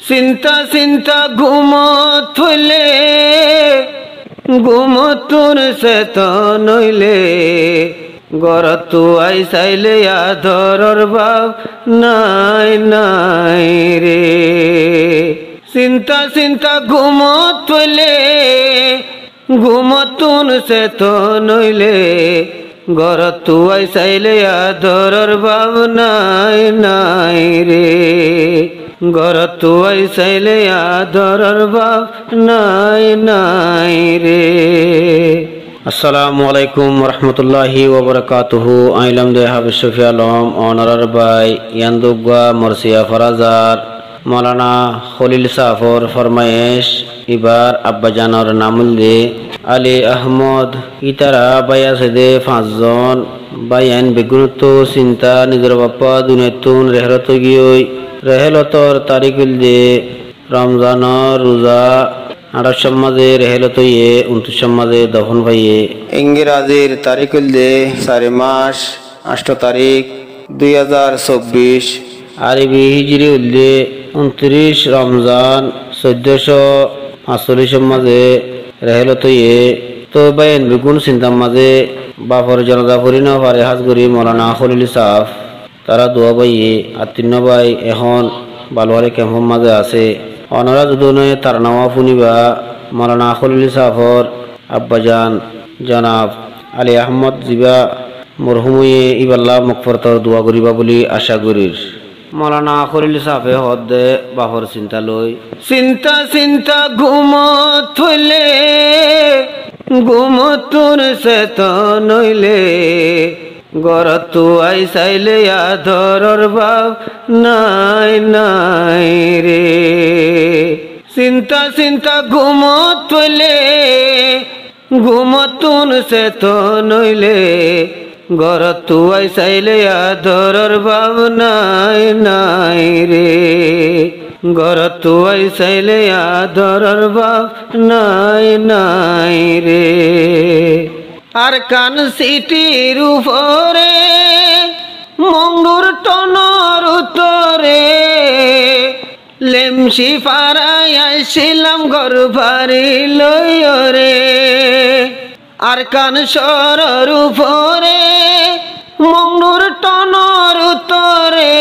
চিন্তা চিন্তা ঘুমত থইলে ঘুমত তোর চেতন হইলে গরত আই চাইলে আদরর ভাব নাই নাই রে। চিন্তা চিন্তা ঘুমত থইলে ঘুমত তোর চেতন হইলে গরত আই চাইলে আদরর ভাব নাই নাই রে। গরত আই চাইলে আদরর ভাব নাই নাই রে। আসসালামু আলাইকুম রহমতুল্লাহি ওবরাকাতুহু। আইলাম দে হাফিজ শফি আলম অনারার বাই ইয়ান্দুগা মরসিয়া ফরাজার মৌলানা খলিল সাফর ফরমায়েশ এবার আব্বাজানর নামুল দে আলী আহমদ ইতারা বায়াসে দে 5 জন বায়ান বেগুনত চিন্তা নিজের বাপ্পা দুনিয়াতুন রেহরত গিয়ে রেহলতর তারিকুল দে রমজানর রোজা 28 মাঝে রেহলত 29 মাঝে দফন ভাইয়ে ইংরাজির তারিকুল দে 4 মাস 8 তারিখ 2024 আরবি হিজরি উল্দে 29 রমজান 1445 মাঝে রেহলত তো বাইন বেগুন চিন্তার মাঝে বাফর জনতা পরিণ পারে হাজগরি মৌলানা খলিল সাফ তারা দোয়া বাইয়ে আর 3 ভাই এখন বালুয়ারি ক্যাম্পের মাঝে আছে। অনারা দুজনে তার নামা ফুনিবা মৌলানা খলিল সাফর আব্বাজান জনাব আলী আহমদ জিবা মরহুময়ে ইবাল্লাহ মকফরতর দোয়া করিবা বলি আশা করির। মৌলানা খলিল সাফে হদে বাফর চিন্তা লই চিন্তা চিন্তা ঘুমত থইলে ঘুমত তোর চেতন হইলে গরত আই চাইলে আদরর ভাব নাই নাই রে। চিন্তা চিন্তা ঘুমত থইলে ঘুমত তোর চেতন হইলে গরত আই চাইলে আদরর ভাব নাই নাই রে। গরত আই চাইলে আদরর ভাব নাই নাই রে। আর কান সিটির উপরে মঙ্গুর টনর উত্তরে লেমসি পাড়াই আইছিলাম ঘর ভারি লইরে। আর কান সরর উপরে মঙ্গুর টনর উত্তরে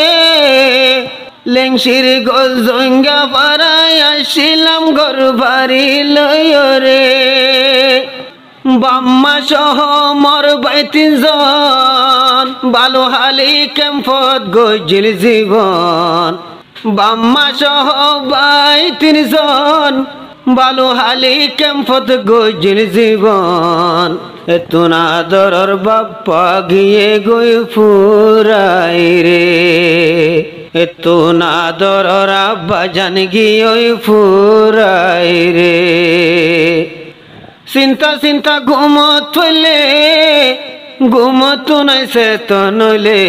লেংসির গোল জঙ্গা পাড়াই আইছিলাম ঘর ভারি লইরে। বাম্মা সহ মর বাই 3 জন বালু হালি ক্যাম্পত গজিল জীবন। বাম্মা সহ বাই 3 জন বালু হালি ক্যাম্পত গজিল জীবন। এতুন আদরর বাপ্পা গিয়ে গই ফুরাই রে। এতুন আদরর আব্বাজান গিয়ে ফুরাই রে। চিন্তা চিন্তা ঘুমত থইলে ঘুমত নাই চেতন হইলে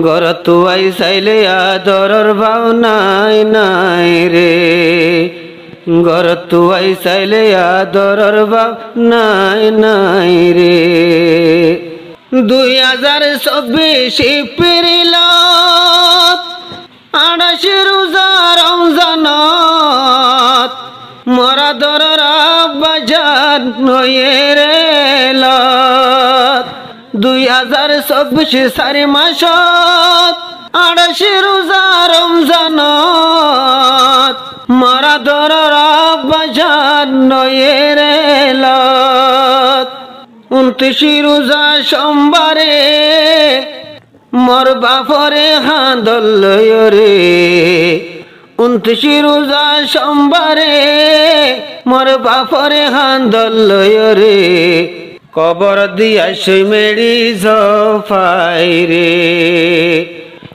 গরত আই চাইলে আদরর ভাব নাই নাই রে। গরত আই চাইলে আদরর ভাব নাই নাই রে। 2024 এপ্রিল 28 রোজা রমজানত মরা দরর আব্বাজান নয়ে রে লত। 2024 4 মাসত 28 রোজা রমজানত মরা দরর আব্বাজান নয়ে রে লত। 29 রোজা সোমবারে মর বাপরে হাঁদল রে। 29 রোজা সোমবারে মর বাপরে হাঁদল রে। কবর দিয়া সই মেরি জফাই রে।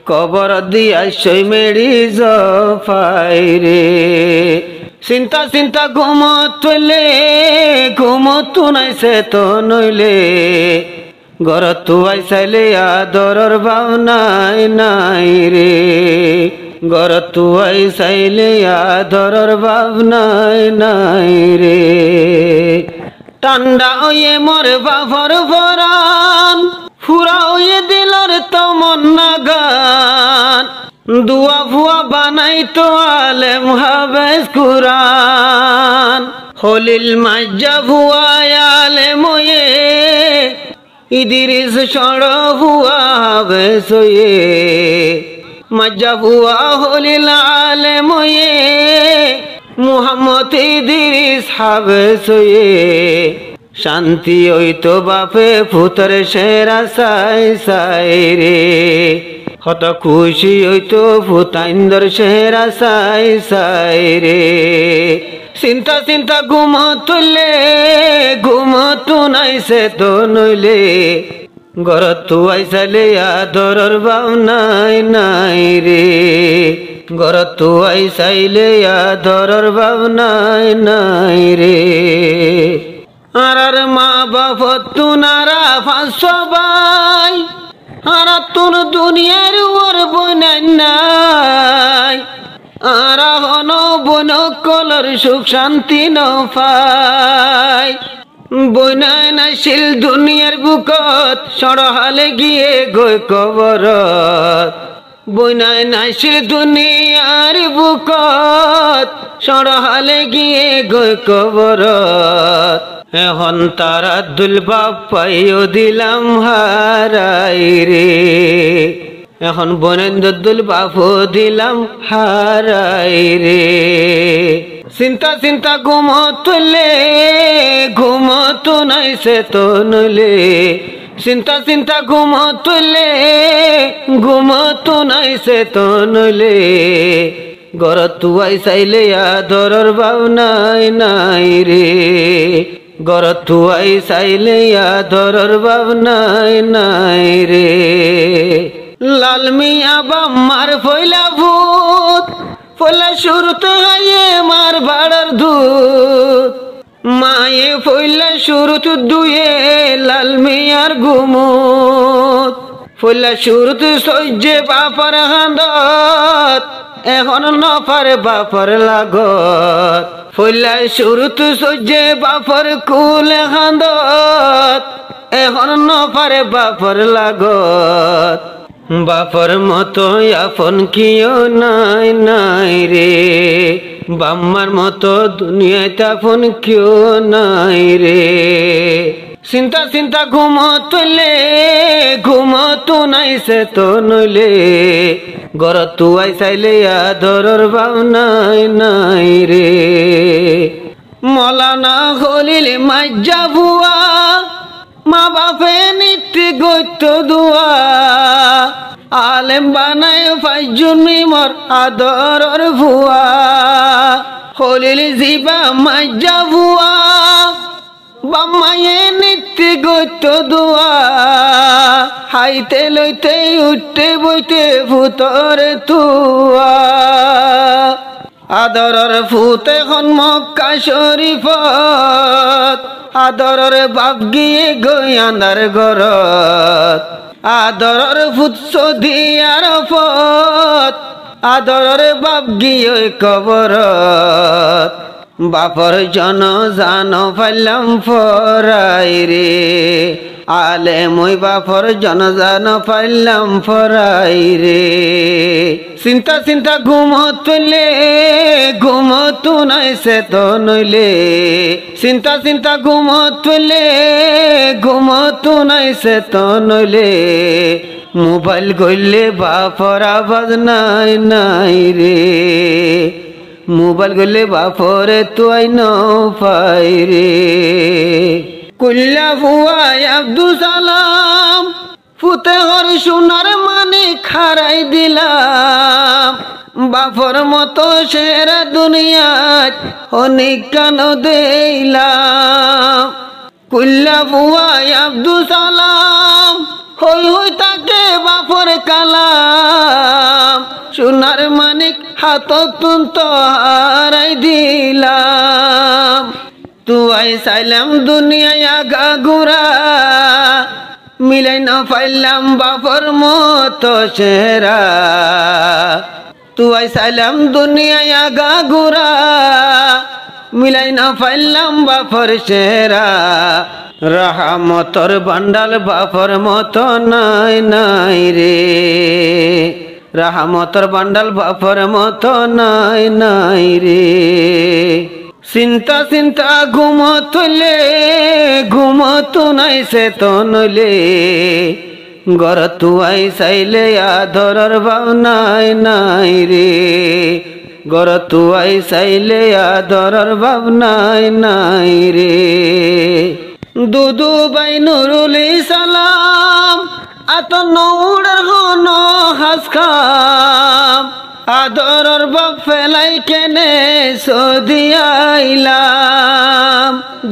কবর দিয়া সই মেরি জফাই রে। চিন্তা চিন্তা ঘুমত থইলে ঘুমত নাই চেতন হইলে গরত আই চাইলে আদরর ভাব নাই নাই রে। গরত আই চাইলে আদরর ভাব নাই নাই রে। ঠান্ডা হয়ে মোর বাপর পরাণ ফুরা হয়ে দিলর তমন্না গান। দুয়া ফুয়া বানাই তো আলেম হাফেজ কুরআন খলিল মাজ্জা ফুয়া আলেম হয়ে ইদ্রিস সড় ফুয়া হাফেজ হয়ে মাজ্জা ফুয়া খলিল আলেম হয়ে মুহাম্মদ ইদ্রিস হাফেজ হয়ে শান্তি হইতো বাপে ফুতর সেরা সাই সাই রে কত খুশি হইতো ফুতাইন্দর সেরা সাই সাই রে চিন্তা চিন্তা ঘুমতুলে ঘুমতু নাইছে তো নইলে ঘরত আইসালে আদরর ভাব নাই নাই রে ঘরত আইসাইলে আদরর ভাব নাই নাই রে আর মা বাপ তুনারা 500 ভাই আর তুন দুনিয়ার ওর বনাই নাই আর হন বন কলর সুখ শান্তি ন পাই বনাই নাছিল দুনিয়ার বুকত সরহালে গিয়ে গই কবরত বনাই নাছিল দুনিয়ার বুকত সরহালে গিয়ে গই কবরত এখন তারা দুলবাপ পাইও দিলাম হারাই রে এখন বনেন্দ্র দুলবাপও দিলাম হারাই রে চিন্তা চিন্তা ঘুমতুলে ঘুমতু নাইছে তো নইলে চিন্তা চিন্তা ঘুমতুলে ঘুমতু নাইছে তো নইলে ঘরত আইসাইলে আদরর ভাব নাই নাই রে ঘরত আইসাইলে আদরর ভাব নাই নাই রে লাল মিয়া বাম্মার ফইলা ভূত ফইলা শুরুত হাইয়ে মার ভাড়ার ধূত মায়ে ফইলা শুরুত দুয়ে লাল মিয়ার ঘুমুত ফইলা শুরুত সহ্যে বাপার হান্দত এখন নপারে বাপর লাগত ফইলা শুরুত সহ্যে বাপর কুল হান্দত এখন নপারে বাপর লাগত বাপর মতো আপন কিও নাই নাই রে বাম্মার মতো দুনিয়াতে আপন কেউ নাই রে চিন্তা চিন্তা ঘুমতুলে ঘুমতু নাইছে তো নইলে ঘরত আইসাইলে আদরর ভাব নাই নাই রে মৌলানা খলিল মাজ্জা ফুয়া মা বাপে নিত্য গইত দুয়া আলেম বানায় ফাইজুন মিমর আদরর ফুয়া খলিল জিবা মাজ্জা ফুয়া বাম্মায়ে নিত্য গইত দুয়া হাইতে লইতে উঠতে বইতে ফুতর তুয়া আদরর ফুত এখন মক্কা শরীফত আদরর বাপ গিয়ে গই আন্দার ঘরত আদরর ফুত সৌদি আরফত আদরর বাপ গিয়ে কবরত বাপর জন জান পাইলাম ফরাই রে আলেম ওই বাপর জন জান পাইলাম ফরাই রে চিন্তা চিন্তা ঘুমতুলে ঘুমতু নাইছে তো নইলে চিন্তা চিন্তা ঘুমতুলে ঘুমতু নাইছে তো নইলে মোবাইল গইলে বাপর আওয়াজ নাই নাই রে মোবাইল গলে বাপরে তুই ন পাই রে কুল্লা ফুয়াই আব্দুল সালাম ফুতে হর সোনার মানে খারাই দিলাম বাপর মতো সেরা দুনিয়াত অনেক কান দিলাম কুল্লা ফুয়াই আব্দুল সালাম হই হই তাকে বাপর কালাম সোনার মানিক হাত তুন্ত হারাই দিলাম তুই চাইলাম দুনিয়ায় আগা ঘুরা মিলাই না পাইলাম বাপর মতো চেহারা তুই চাইলাম দুনিয়ায় আগা ঘুরা মিলাই না পাইলাম বাপর চেহারা রাহমতর বান্ডাল বাপর মতো নাই নাই রে রাহমতর বান্ডাল বাপর মতো নাই নাই রে। চিন্তা চিন্তা ঘুমতলে ঘুমতো নাই সে তো নইলে গর তুয়াই চাইলে আদরর ভাব নাই নাই রে। গর তুয়াই চাইলে আদরর ভাব নাই নাই রে। দুদু বাই নুরুল ইসলাম আত নৌড়ার হন হাস খাম আদরর বাপ ফেলাই কেনে সদিয়াইলাম।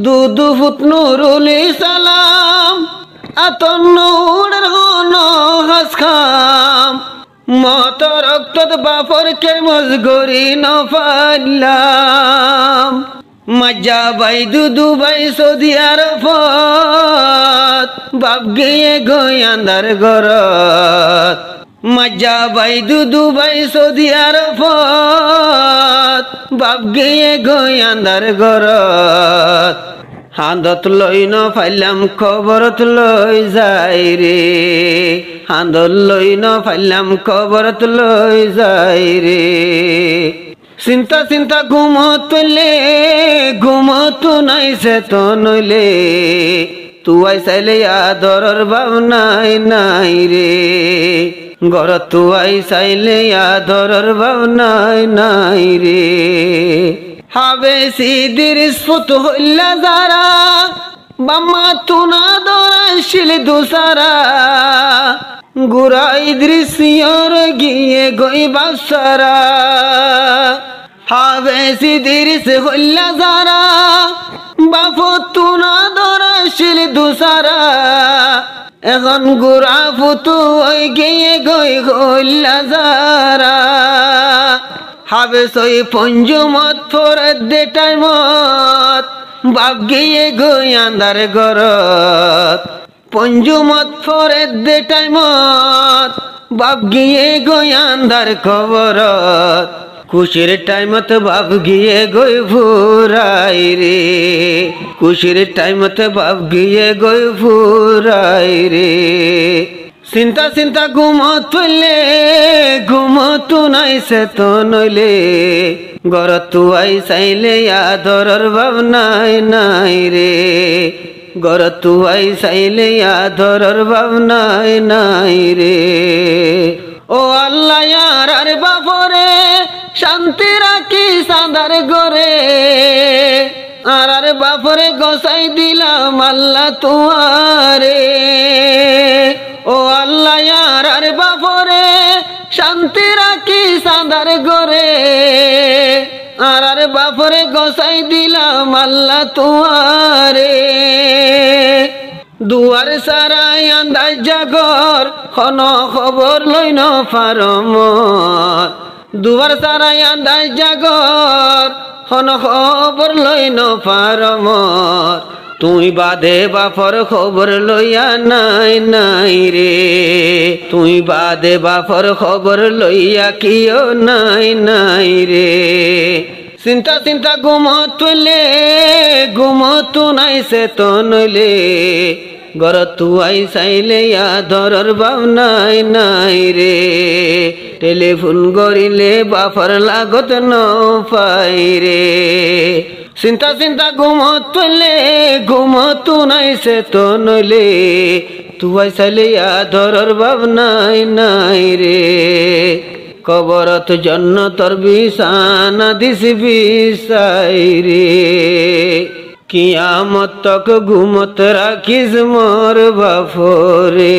দুদু ফুট নুরুল ইসলাম আত নৌড়ার হন হাস খাম মত রক্তত বাপর কে মজগরি নফাইলাম। মজ্জা বাই দুদু বাই সৌদি আরবত বাপ গিয়ে গই আন্দার গরত। মজ্জা বাই দুদু বাই সৌদি আরবত বাপ গিয়ে গই আন্দার গরত। হান্দত লই ন ফাইলাম খবরত লই যাই রে। হান্দত লই ন ফাইলাম খবরত লই যাই রে। চিন্তা চিন্তা ঘুমতলে ঘুমতো নাই সে তো নইলে তুয়াই চাইলে আদরর ভাব নাই নাই রে। গর তুয়াই চাইলে আদরর ভাব নাই নাই রে। হাবে সিদির ফুত হইলা যারা বাম্মা তুনা দরাইছিল দুসারা গুরাই দৃশ্যর গিয়ে গই বাসারা। হাবে সিদির সে হইলা যারা বাপ তুনা দরাইছিল দুসারা এখন গুরা ফুতু ওই গিয়ে গই হইলা যারা। হাবে সই পঞ্জুমত ফরত দে টাইমত বাপ গিয়ে গই আন্দার গরত। পঞ্জুমত ফরত দে টাইমত বাপ গিয়ে গই আন্দার কবরত। খুশির টাইমত বাপ গিয়ে গই ফুরাই রে। খুশির টাইমত বাপ গিয়ে গই ফুরাই রে। চিন্তা চিন্তা ঘুমতলে ঘুমতো নাই সে তো নইলে গর তুয়াই চাইলে আদরর ভাব নাই নাই রে। গর তুয়াই চাইলে আদরর ভাব নাই নাই রে। ও আল্লাহ ইয়ার বাপরে শান্তি রাখি সাদার গরে আর বাপরে গোসাই দিলাম আল্লাহ তুয়ারে। ও আল্লাহ ইয়ার বাপরে শান্তি রাখি সাদার গরে আর বাপরে গোসাই দিলাম আল্লাহ তুয়ারে। দুয়ার সারাই আন্দাজ জাগর খন খবর লই ন পারম। দুয়ার সারাই আন্দাজ জাগর খন খবর লই ন পারম। তুই বাদে বাপর খবর লইয়া নাই নাই রে। তুই বাদে বাপর খবর লইয়া কিও নাই নাই রে। চিন্তা চিন্তা ঘুমতলে ঘুমতো নাই সে তো নইলে গর তুয়াই চাইলে আদরর ভাব নাই নাই রে। টেলিফোন করিলে বাপর লাগত ন পাই রে। চিন্তা চিন্তা ঘুমতলে ঘুমতো নাই সে তো নইলে তুয়াই চাইলে আদরর ভাব নাই নাই রে। কবরত জন্নতর বিছানা দিছি বিছাই রে। কিয়ামত তক ঘুমত রাখিস মোর বাপরে।